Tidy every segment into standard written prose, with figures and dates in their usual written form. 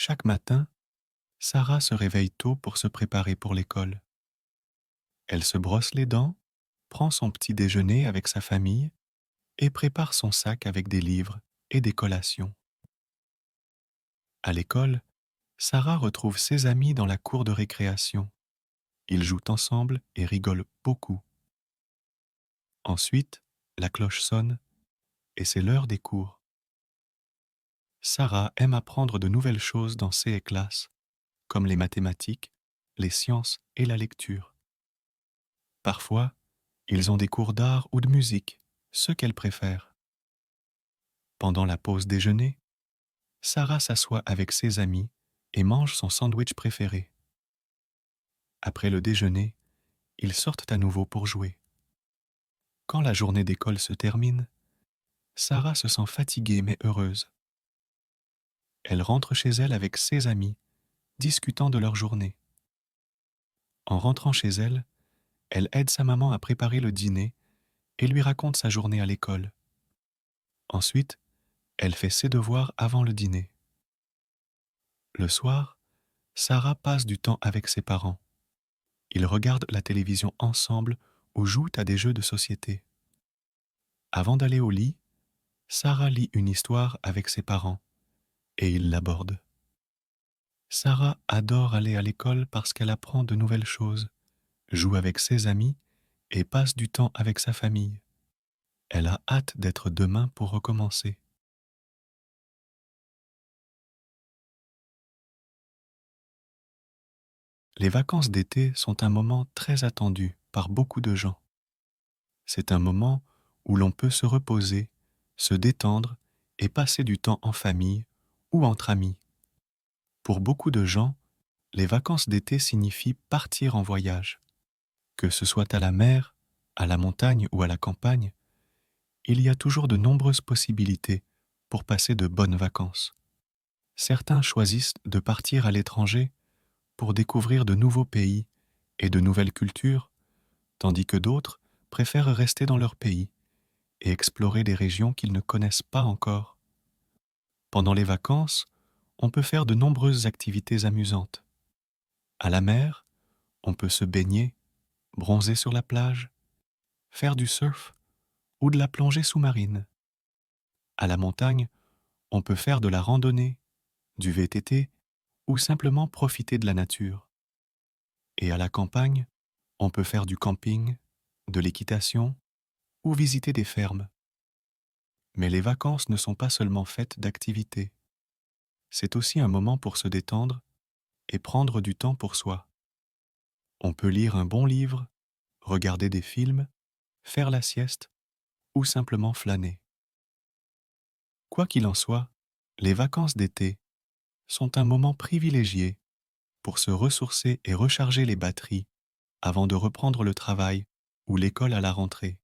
Chaque matin, Sarah se réveille tôt pour se préparer pour l'école. Elle se brosse les dents, prend son petit déjeuner avec sa famille et prépare son sac avec des livres et des collations. À l'école, Sarah retrouve ses amis dans la cour de récréation. Ils jouent ensemble et rigolent beaucoup. Ensuite, la cloche sonne et c'est l'heure des cours. Sarah aime apprendre de nouvelles choses dans ses classes, comme les mathématiques, les sciences et la lecture. Parfois, ils ont des cours d'art ou de musique, ce qu'elle préfère. Pendant la pause déjeuner, Sarah s'assoit avec ses amis et mange son sandwich préféré. Après le déjeuner, ils sortent à nouveau pour jouer. Quand la journée d'école se termine, Sarah se sent fatiguée mais heureuse. Elle rentre chez elle avec ses amis, discutant de leur journée. En rentrant chez elle, elle aide sa maman à préparer le dîner et lui raconte sa journée à l'école. Ensuite, elle fait ses devoirs avant le dîner. Le soir, Sarah passe du temps avec ses parents. Ils regardent la télévision ensemble ou jouent à des jeux de société. Avant d'aller au lit, Sarah lit une histoire avec ses parents et ils l'abordent. Sarah adore aller à l'école parce qu'elle apprend de nouvelles choses, joue avec ses amis et passe du temps avec sa famille. Elle a hâte d'être demain pour recommencer. Les vacances d'été sont un moment très attendu par beaucoup de gens. C'est un moment où l'on peut se reposer, se détendre et passer du temps en famille ou entre amis. Pour beaucoup de gens, les vacances d'été signifient partir en voyage. Que ce soit à la mer, à la montagne ou à la campagne, il y a toujours de nombreuses possibilités pour passer de bonnes vacances. Certains choisissent de partir à l'étranger pour découvrir de nouveaux pays et de nouvelles cultures, tandis que d'autres préfèrent rester dans leur pays et explorer des régions qu'ils ne connaissent pas encore. Pendant les vacances, on peut faire de nombreuses activités amusantes. À la mer, on peut se baigner, bronzer sur la plage, faire du surf ou de la plongée sous-marine. À la montagne, on peut faire de la randonnée, du VTT ou simplement profiter de la nature. Et à la campagne, on peut faire du camping, de l'équitation ou visiter des fermes. Mais les vacances ne sont pas seulement faites d'activités. C'est aussi un moment pour se détendre et prendre du temps pour soi. On peut lire un bon livre, regarder des films, faire la sieste ou simplement flâner. Quoi qu'il en soit, les vacances d'été sont un moment privilégié pour se ressourcer et recharger les batteries avant de reprendre le travail ou l'école à la rentrée.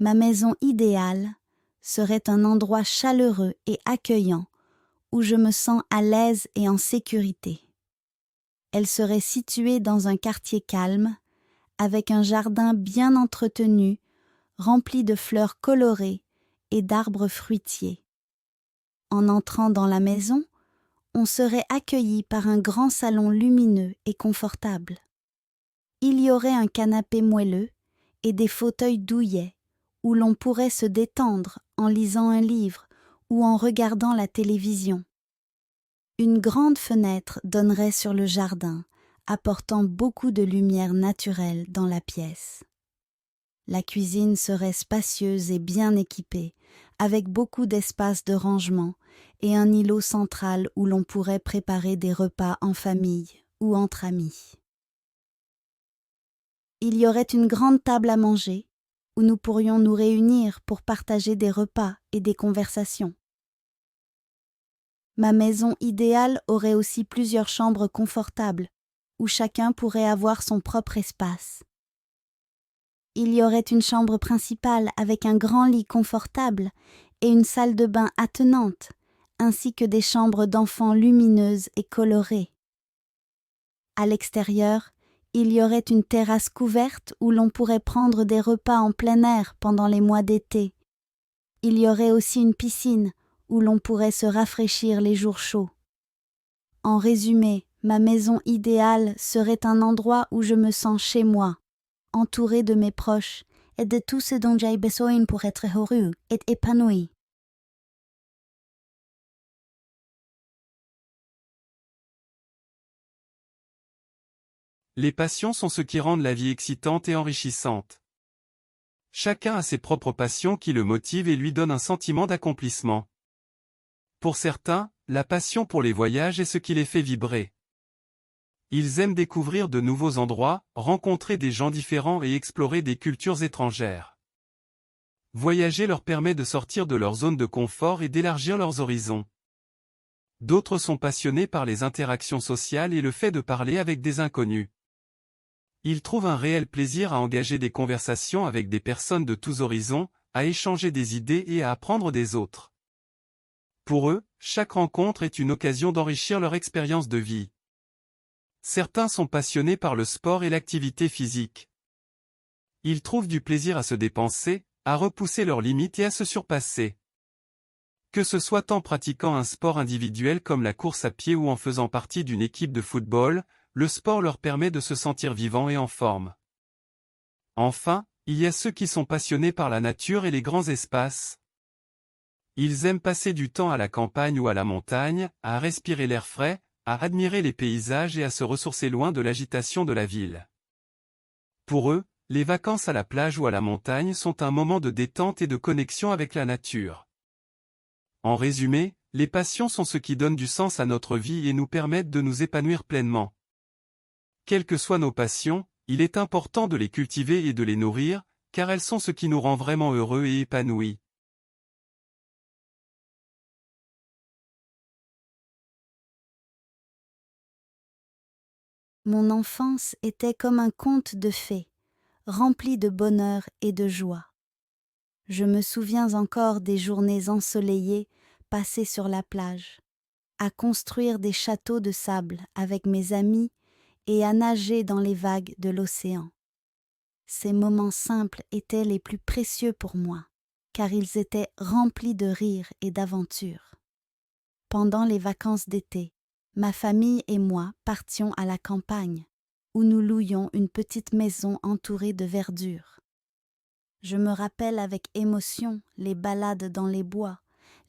Ma maison idéale serait un endroit chaleureux et accueillant où je me sens à l'aise et en sécurité. Elle serait située dans un quartier calme, avec un jardin bien entretenu, rempli de fleurs colorées et d'arbres fruitiers. En entrant dans la maison, on serait accueilli par un grand salon lumineux et confortable. Il y aurait un canapé moelleux et des fauteuils douillets où l'on pourrait se détendre en lisant un livre ou en regardant la télévision. Une grande fenêtre donnerait sur le jardin, apportant beaucoup de lumière naturelle dans la pièce. La cuisine serait spacieuse et bien équipée, avec beaucoup d'espace de rangement et un îlot central où l'on pourrait préparer des repas en famille ou entre amis. Il y aurait une grande table à manger, où nous pourrions nous réunir pour partager des repas et des conversations. Ma maison idéale aurait aussi plusieurs chambres confortables, où chacun pourrait avoir son propre espace. Il y aurait une chambre principale avec un grand lit confortable et une salle de bain attenante, ainsi que des chambres d'enfants lumineuses et colorées. À l'extérieur, Il y aurait une terrasse couverte où l'on pourrait prendre des repas en plein air pendant les mois d'été. Il y aurait aussi une piscine où l'on pourrait se rafraîchir les jours chauds. En résumé, ma maison idéale serait un endroit où je me sens chez moi, entourée de mes proches et de tout ce dont j'ai besoin pour être heureux et épanoui. Les passions sont ce qui rendent la vie excitante et enrichissante. Chacun a ses propres passions qui le motivent et lui donnent un sentiment d'accomplissement. Pour certains, la passion pour les voyages est ce qui les fait vibrer. Ils aiment découvrir de nouveaux endroits, rencontrer des gens différents et explorer des cultures étrangères. Voyager leur permet de sortir de leur zone de confort et d'élargir leurs horizons. D'autres sont passionnés par les interactions sociales et le fait de parler avec des inconnus. Ils trouvent un réel plaisir à engager des conversations avec des personnes de tous horizons, à échanger des idées et à apprendre des autres. Pour eux, chaque rencontre est une occasion d'enrichir leur expérience de vie. Certains sont passionnés par le sport et l'activité physique. Ils trouvent du plaisir à se dépenser, à repousser leurs limites et à se surpasser. Que ce soit en pratiquant un sport individuel comme la course à pied ou en faisant partie d'une équipe de football, le sport leur permet de se sentir vivants et en forme. Enfin, il y a ceux qui sont passionnés par la nature et les grands espaces. Ils aiment passer du temps à la campagne ou à la montagne, à respirer l'air frais, à admirer les paysages et à se ressourcer loin de l'agitation de la ville. Pour eux, les vacances à la plage ou à la montagne sont un moment de détente et de connexion avec la nature. En résumé, les passions sont ce qui donne du sens à notre vie et nous permettent de nous épanouir pleinement. Quelles que soient nos passions, il est important de les cultiver et de les nourrir, car elles sont ce qui nous rend vraiment heureux et épanouis. Mon enfance était comme un conte de fées, rempli de bonheur et de joie. Je me souviens encore des journées ensoleillées passées sur la plage, à construire des châteaux de sable avec mes amis et à nager dans les vagues de l'océan. Ces moments simples étaient les plus précieux pour moi, car ils étaient remplis de rires et d'aventures. Pendant les vacances d'été, ma famille et moi partions à la campagne, où nous louions une petite maison entourée de verdure. Je me rappelle avec émotion les balades dans les bois,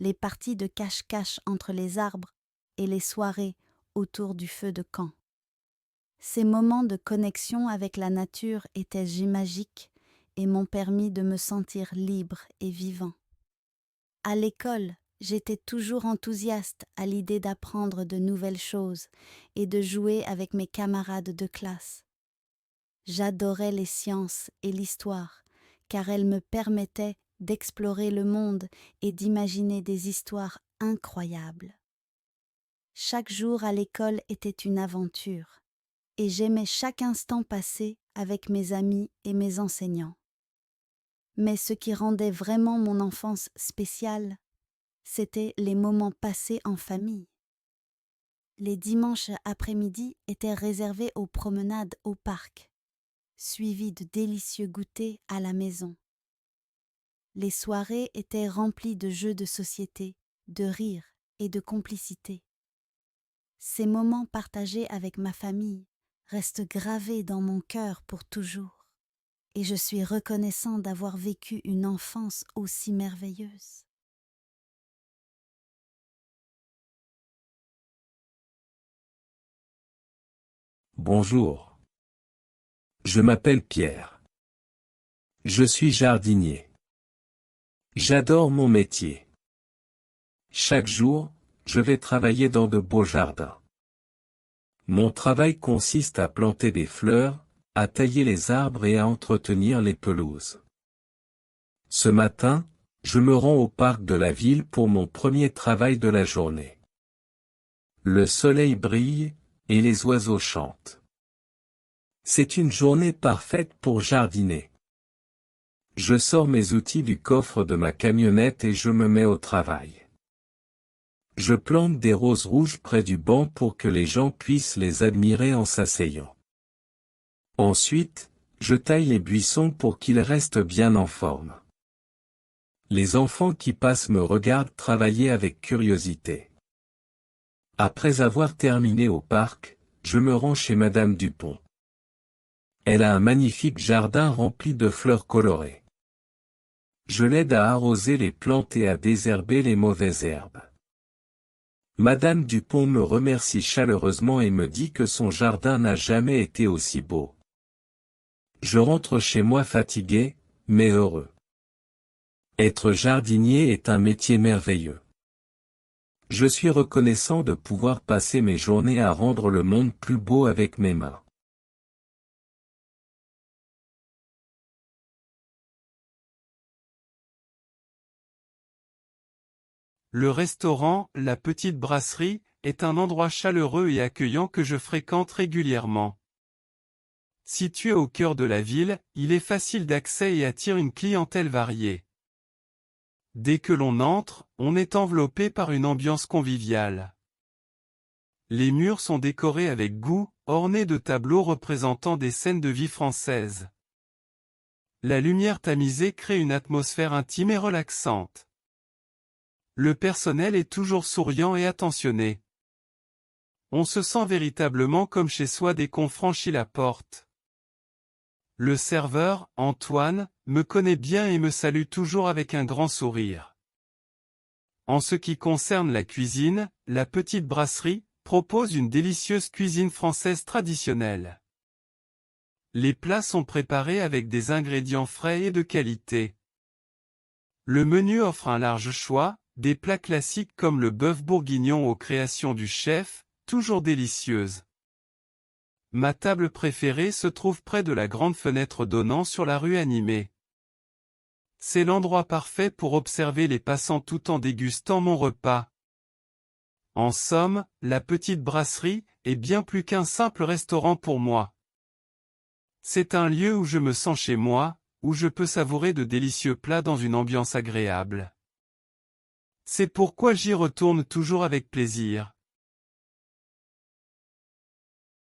les parties de cache-cache entre les arbres et les soirées autour du feu de camp. Ces moments de connexion avec la nature étaient magiques et m'ont permis de me sentir libre et vivant. À l'école, j'étais toujours enthousiaste à l'idée d'apprendre de nouvelles choses et de jouer avec mes camarades de classe. J'adorais les sciences et l'histoire, car elles me permettaient d'explorer le monde et d'imaginer des histoires incroyables. Chaque jour à l'école était une aventure, et j'aimais chaque instant passé avec mes amis et mes enseignants. Mais ce qui rendait vraiment mon enfance spéciale, c'était les moments passés en famille. Les dimanches après-midi étaient réservés aux promenades au parc, suivis de délicieux goûters à la maison. Les soirées étaient remplies de jeux de société, de rires et de complicité. Ces moments partagés avec ma famille restent gravés dans mon cœur pour toujours, et je suis reconnaissant d'avoir vécu une enfance aussi merveilleuse. Bonjour. Je m'appelle Pierre. Je suis jardinier. J'adore mon métier. Chaque jour, je vais travailler dans de beaux jardins. Mon travail consiste à planter des fleurs, à tailler les arbres et à entretenir les pelouses. Ce matin, je me rends au parc de la ville pour mon premier travail de la journée. Le soleil brille, et les oiseaux chantent. C'est une journée parfaite pour jardiner. Je sors mes outils du coffre de ma camionnette et je me mets au travail. Je plante des roses rouges près du banc pour que les gens puissent les admirer en s'asseyant. Ensuite, je taille les buissons pour qu'ils restent bien en forme. Les enfants qui passent me regardent travailler avec curiosité. Après avoir terminé au parc, je me rends chez Madame Dupont. Elle a un magnifique jardin rempli de fleurs colorées. Je l'aide à arroser les plantes et à désherber les mauvaises herbes. Madame Dupont me remercie chaleureusement et me dit que son jardin n'a jamais été aussi beau. Je rentre chez moi fatigué, mais heureux. Être jardinier est un métier merveilleux. Je suis reconnaissant de pouvoir passer mes journées à rendre le monde plus beau avec mes mains. Le restaurant, la petite brasserie, est un endroit chaleureux et accueillant que je fréquente régulièrement. Situé au cœur de la ville, il est facile d'accès et attire une clientèle variée. Dès que l'on entre, on est enveloppé par une ambiance conviviale. Les murs sont décorés avec goût, ornés de tableaux représentant des scènes de vie française. La lumière tamisée crée une atmosphère intime et relaxante. Le personnel est toujours souriant et attentionné. On se sent véritablement comme chez soi dès qu'on franchit la porte. Le serveur, Antoine, me connaît bien et me salue toujours avec un grand sourire. En ce qui concerne la cuisine, la petite brasserie propose une délicieuse cuisine française traditionnelle. Les plats sont préparés avec des ingrédients frais et de qualité. Le menu offre un large choix, des plats classiques comme le bœuf bourguignon aux créations du chef, toujours délicieuses. Ma table préférée se trouve près de la grande fenêtre donnant sur la rue animée. C'est l'endroit parfait pour observer les passants tout en dégustant mon repas. En somme, la petite brasserie est bien plus qu'un simple restaurant pour moi. C'est un lieu où je me sens chez moi, où je peux savourer de délicieux plats dans une ambiance agréable. C'est pourquoi j'y retourne toujours avec plaisir.